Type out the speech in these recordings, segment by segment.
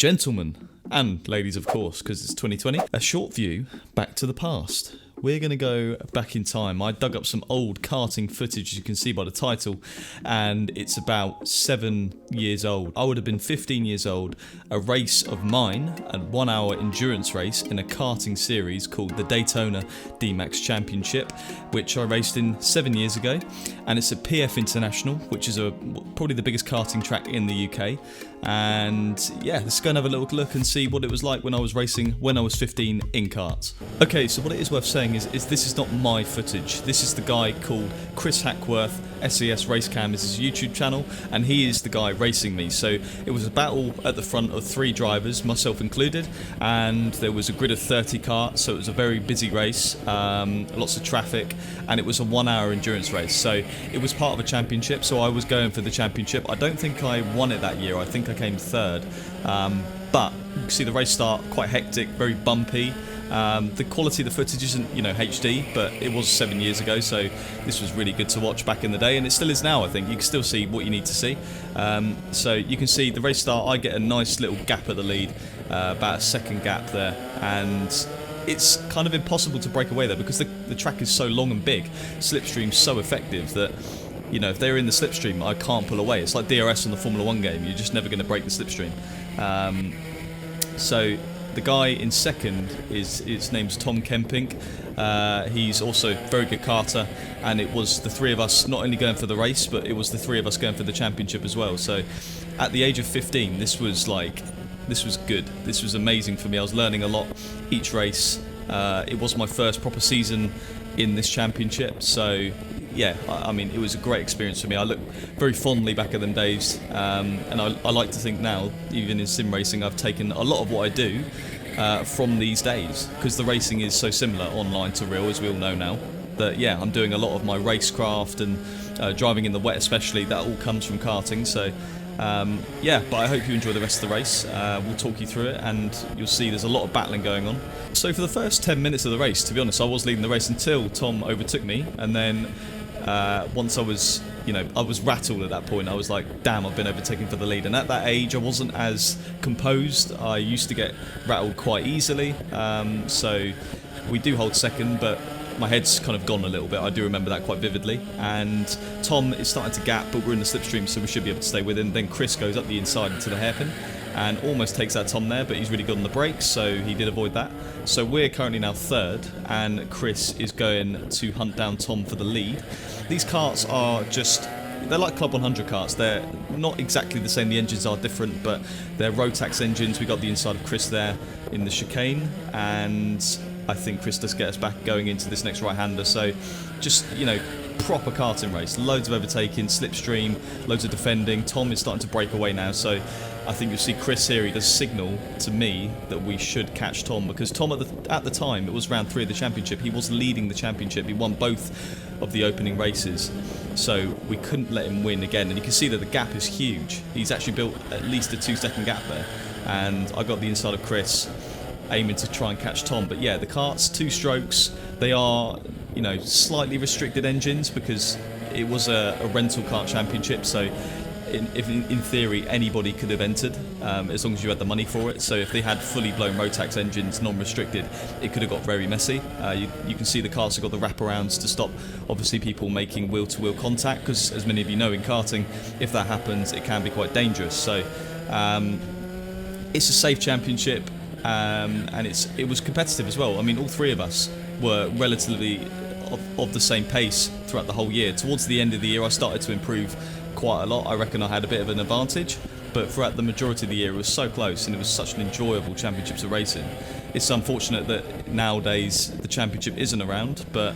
Gentlemen, and ladies of course, because it's 2020, a short view back to the past. We're going to go back in time. I dug up some old karting footage, as you can see by the title, and it's about 7 years old. I would have been 15 years old. A race of mine, a 1 hour endurance race in a karting series called the Daytona D-Max Championship, which I raced in 7 years ago. And it's at PF International, which is probably the biggest karting track in the UK. And yeah, let's go and have a little look and see what it was like when I was racing when I was 15 in karts. Okay, so what it is worth saying is this is not my footage. This is the guy called Chris Hackworth. SES Racecam is his YouTube channel, and he is the guy racing me. So it was a battle at the front of 3 drivers, myself included, and there was a grid of 30 karts, so it was a very busy race, lots of traffic, and it was a 1 hour endurance race. So it was part of a championship, so I was going for the championship. I don't think I won it that year. I think I came third, but you can see the race start quite hectic, very bumpy. The quality of the footage isn't, HD, but it was 7 years ago, so this was really good to watch back in the day, and it still is now. I think you can still see what you need to see. So you can see the race start. I get a nice little gap at the lead, about a second gap there, and it's kind of impossible to break away there because the track is so long and big. Slipstream's so effective that, if they're in the slipstream, I can't pull away. It's like DRS on the Formula 1 game. You're just never going to break the slipstream. So the guy in second, his name's Tom Kempink. He's also a very good karter, and it was the 3 of us not only going for the race, but it was the 3 of us going for the championship as well. So at the age of 15, this was good. This was amazing for me. I was learning a lot each race. It was my first proper season in this championship, so yeah, I mean, it was a great experience for me. I look very fondly back at them days, and I like to think now, even in sim racing, I've taken a lot of what I do from these days, because the racing is so similar online to real, as we all know now, that yeah, I'm doing a lot of my racecraft and driving in the wet especially. That all comes from karting. So yeah, but I hope you enjoy the rest of the race. We'll talk you through it, and you'll see there's a lot of battling going on. So for the first 10 minutes of the race, to be honest, I was leading the race until Tom overtook me, and then once I was rattled at that point. I was like, damn, I've been overtaken for the lead. And at that age, I wasn't as composed. I used to get rattled quite easily. So we do hold second, but my head's kind of gone a little bit. I do remember that quite vividly. And Tom is starting to gap, but we're in the slipstream, so we should be able to stay with him. Then Chris goes up the inside into the hairpin and almost takes out Tom there, but he's really good on the brakes, so he did avoid that. So we're currently now third, and Chris is going to hunt down Tom for the lead. These karts are they're like Club 100 karts. They're not exactly the same. The engines are different, but they're Rotax engines. We got the inside of Chris there in the chicane, and I think Chris does get us back going into this next right-hander. So just, proper karting race. Loads of overtaking, slipstream, loads of defending. Tom is starting to break away now, so I think you'll see Chris here. He does signal to me that we should catch Tom, because Tom at the time, it was round 3 of the championship, he was leading the championship. He won both of the opening races, so we couldn't let him win again. And you can see that the gap is huge. He's actually built at least a 2-second gap there, and I got the inside of Chris, aiming to try and catch Tom. But yeah, the karts, 2 strokes, they are slightly restricted engines because it was a rental kart championship, so in theory anybody could have entered as long as you had the money for it. So if they had fully blown Rotax engines, non-restricted, it could have got very messy. You can see the karts have got the wraparounds to stop obviously people making wheel-to-wheel contact, because as many of you know, in karting, if that happens, it can be quite dangerous. So it's a safe championship. And it was competitive as well. I mean, all 3 of us were relatively of the same pace throughout the whole year. Towards the end of the year, I started to improve quite a lot. I reckon I had a bit of an advantage, but throughout the majority of the year, it was so close, and it was such an enjoyable championship to race in. It's unfortunate that nowadays the championship isn't around, but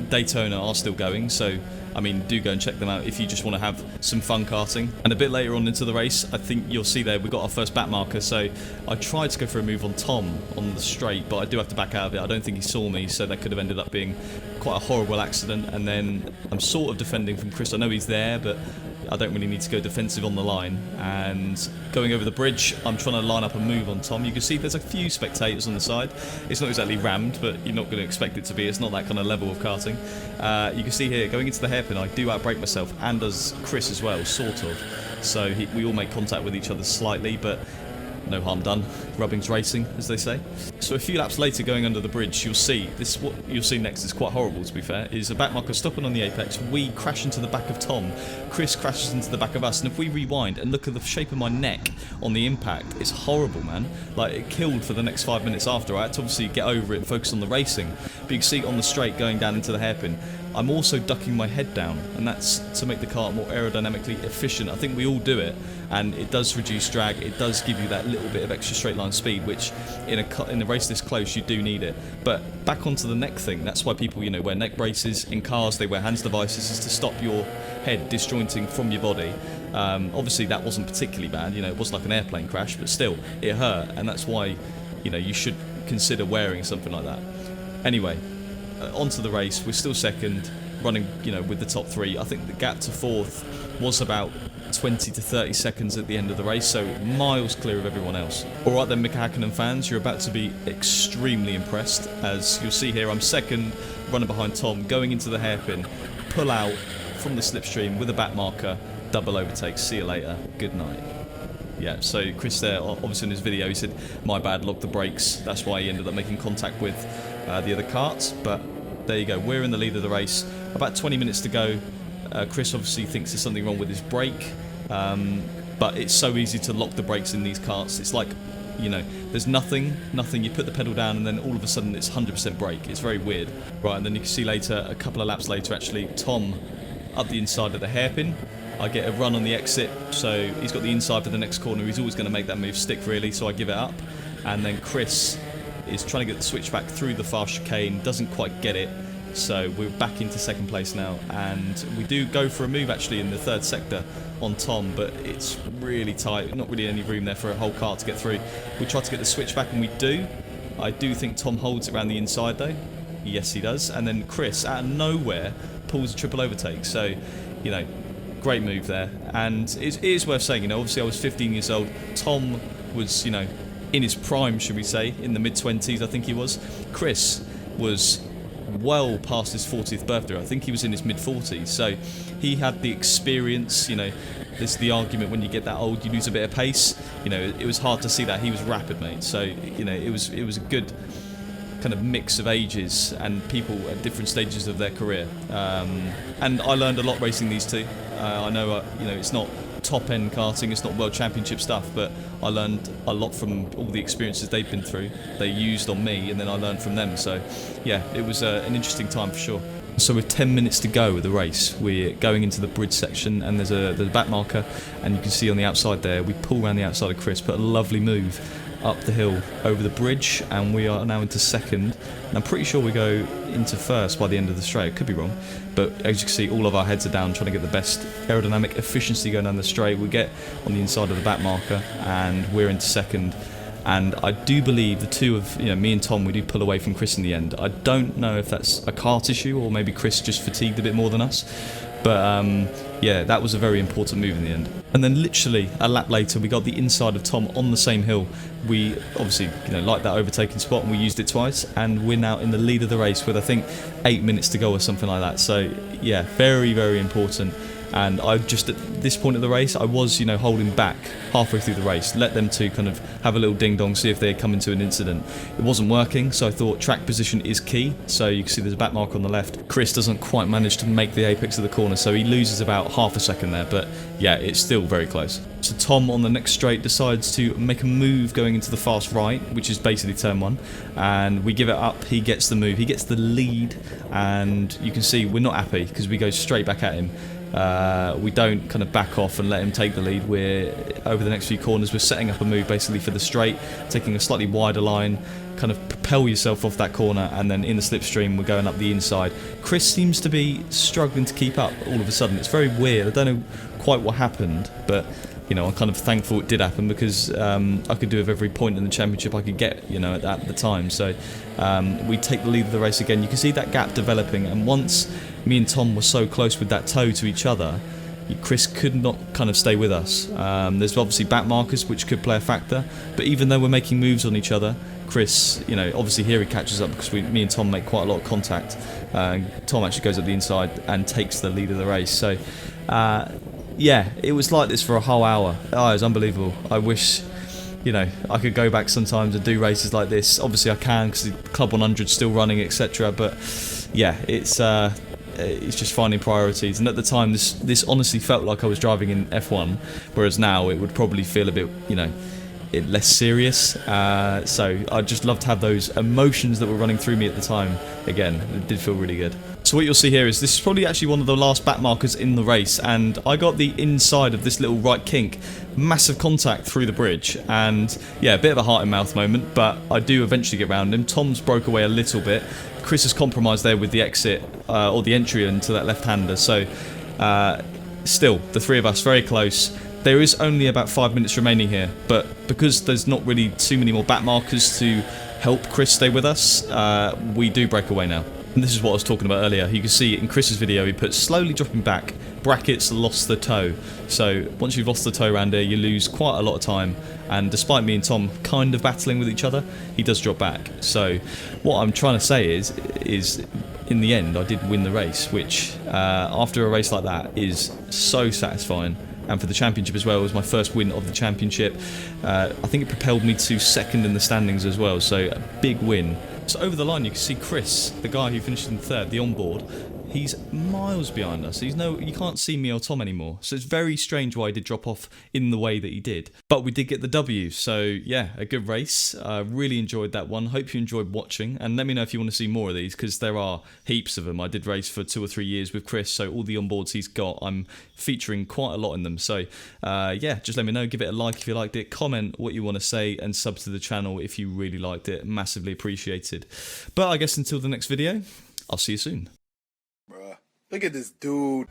Daytona are still going, so I mean, do go and check them out if you just want to have some fun karting. And a bit later on into the race, I think you'll see there we got our first back marker. So I tried to go for a move on Tom on the straight, but I do have to back out of it. I don't think he saw me, so that could have ended up being quite a horrible accident. And then I'm sort of defending from Chris. I know he's there, but I don't really need to go defensive on the line. And going over the bridge, I'm trying to line up a move on Tom. You can see there's a few spectators on the side. It's not exactly rammed, but you're not going to expect it to be. It's not that kind of level of karting. You can see here, going into the hairpin, I do outbrake myself, and does Chris as well, sort of. So we all make contact with each other slightly, but no harm done. Rubbing's racing, as they say. So a few laps later, going under the bridge, you'll see this. What you'll see next is quite horrible, to be fair. Is a backmarker stopping on the apex. We crash into the back of Tom. Chris crashes into the back of us. And if we rewind and look at the shape of my neck on the impact, it's horrible, man. Like, it killed for the next 5 minutes after. I had to obviously get over it and focus on the racing. But you can see on the straight going down into the hairpin, I'm also ducking my head down, and that's to make the car more aerodynamically efficient. I think we all do it, and it does reduce drag. It does give you that little bit of extra straight line speed, which in a race this close you do need it. But back onto the neck thing. That's why people, wear neck braces. In cars they wear hands devices, is to stop your head disjointing from your body. Obviously that wasn't particularly bad. It wasn't like an airplane crash, but still it hurt, and that's why you should consider wearing something like that. Anyway. Onto the race, we're still second, running, with the top three. I think the gap to fourth was about 20 to 30 seconds at the end of the race, so miles clear of everyone else. Alright then, Mika Hakkinen fans, you're about to be extremely impressed. As you'll see here, I'm second, running behind Tom, going into the hairpin, pull out from the slipstream with a back marker, double overtake, see you later, good night. Yeah, so Chris there, obviously in his video, he said, my bad, locked the brakes. That's why he ended up making contact with the other karts, but there you go, we're in the lead of the race. About 20 minutes to go. Chris obviously thinks there's something wrong with his brake, but it's so easy to lock the brakes in these karts. It's like, there's nothing, you put the pedal down and then all of a sudden it's 100% brake. It's very weird. Right, and then you can see later, a couple of laps later actually, Tom up the inside of the hairpin. I get a run on the exit, so he's got the inside for the next corner. He's always going to make that move stick, really, so I give it up. And then Chris is trying to get the switch back through the fast chicane, doesn't quite get it, so we're back into second place now, and we do go for a move actually in the third sector on Tom, but it's really tight, not really any room there for a whole car to get through. We try to get the switch back and we do. I do think Tom holds it around the inside though. Yes, he does. And then Chris, out of nowhere, pulls a triple overtake, so, great move there. And it is worth saying, obviously I was 15 years old, Tom was, in his prime, should we say, in the mid-20s, I think he was. Chris was well past his 40th birthday. I think he was in his mid-40s, so he had the experience. There's the argument, when you get that old, you lose a bit of pace. It was hard to see that. He was rapid, mate. So, it was a good kind of mix of ages and people at different stages of their career. And I learned a lot racing these two. I know, it's not top-end karting, it's not world championship stuff, but I learned a lot from all the experiences they've been through. They used on me, and then I learned from them. So, yeah, it was an interesting time for sure. So with 10 minutes to go with the race, we're going into the bridge section, and there's a back marker, and you can see on the outside there, we pull around the outside of Chris, put a lovely move up the hill over the bridge, and we are now into second. And I'm pretty sure we go into first by the end of the straight. Could be wrong, but as you can see, all of our heads are down trying to get the best aerodynamic efficiency going down the straight. We get on the inside of the back marker and we're into second. And I do believe the two of me and Tom, we do pull away from Chris in the end. I don't know if that's a kart issue or maybe Chris just fatigued a bit more than us, but yeah, that was a very important move in the end. And then literally a lap later, we got the inside of Tom on the same hill. We obviously liked that overtaking spot, and we used it twice, and we're now in the lead of the race with I think 8 minutes to go or something like that. So yeah, very, very important. And I just, at this point of the race, I was, holding back halfway through the race, let them two kind of have a little ding-dong, see if they had come into an incident. It wasn't working, so I thought track position is key. So you can see there's a back mark on the left. Chris doesn't quite manage to make the apex of the corner, so he loses about half a second there, but yeah, it's still very close. So Tom on the next straight decides to make a move going into the fast right, which is basically turn one, and we give it up. He gets the move, he gets the lead, and you can see we're not happy because we go straight back at him. We don't kind of back off and let him take the lead. We're, over the next few corners, we're setting up a move basically for the straight, taking a slightly wider line, kind of propel yourself off that corner, and then in the slipstream we're going up the inside. Chris seems to be struggling to keep up all of a sudden. It's very weird. I don't know quite what happened, but I'm kind of thankful it did happen, because I could do with every point in the championship I could get, at the time. So we take the lead of the race again. You can see that gap developing, and once me and Tom were so close with that toe to each other, Chris could not kind of stay with us. There's obviously back markers which could play a factor, but even though we're making moves on each other, Chris, obviously here he catches up, because me and Tom make quite a lot of contact. Tom actually goes up the inside and takes the lead of the race. So yeah, it was like this for a whole hour. Oh, it was unbelievable. I wish you know, I could go back sometimes and do races like this. Obviously I can because the Club 100's still running, etc. But yeah, it's just finding priorities. And at the time, this honestly felt like I was driving in F1, whereas now it would probably feel a bit, you know, less serious. So I'd just love to have those emotions that were running through me at the time again. It did feel really good. So what you'll see here is this is probably actually one of the last back markers in the race, and I got the inside of this little right kink, massive contact through the bridge, and yeah, a bit of a heart in mouth moment, but I do eventually get round him. Tom's broke away a little bit. Chris has compromised there with the exit or the entry into that left-hander. So still, the three of us very close. There is only about 5 minutes remaining here, but because there's not really too many more back markers to help Chris stay with us, we do break away now. And this is what I was talking about earlier. You can see in Chris's video, he puts slowly dropping back, brackets lost the toe. So once you've lost the toe around here, you lose quite a lot of time. And despite me and Tom kind of battling with each other, he does drop back. So what I'm trying to say is in the end, I did win the race, which after a race like that is so satisfying. And for the championship as well, it was my first win of the championship. I think it propelled me to second in the standings as well, so a big win. So over the line you can see Chris, the guy who finished in third, the onboard. He's miles behind us. You can't see me or Tom anymore. So it's very strange why he did drop off in the way that he did. But we did get the W. So yeah, a good race. Really enjoyed that one. Hope you enjoyed watching. And let me know if you want to see more of these, because there are heaps of them. I did race for 2 or 3 years with Chris. So all the onboards he's got, I'm featuring quite a lot in them. So yeah, just let me know. Give it a like if you liked it. Comment what you want to say and sub to the channel if you really liked it. Massively appreciated. But I guess until the next video, I'll see you soon. Bruh, look at this dude.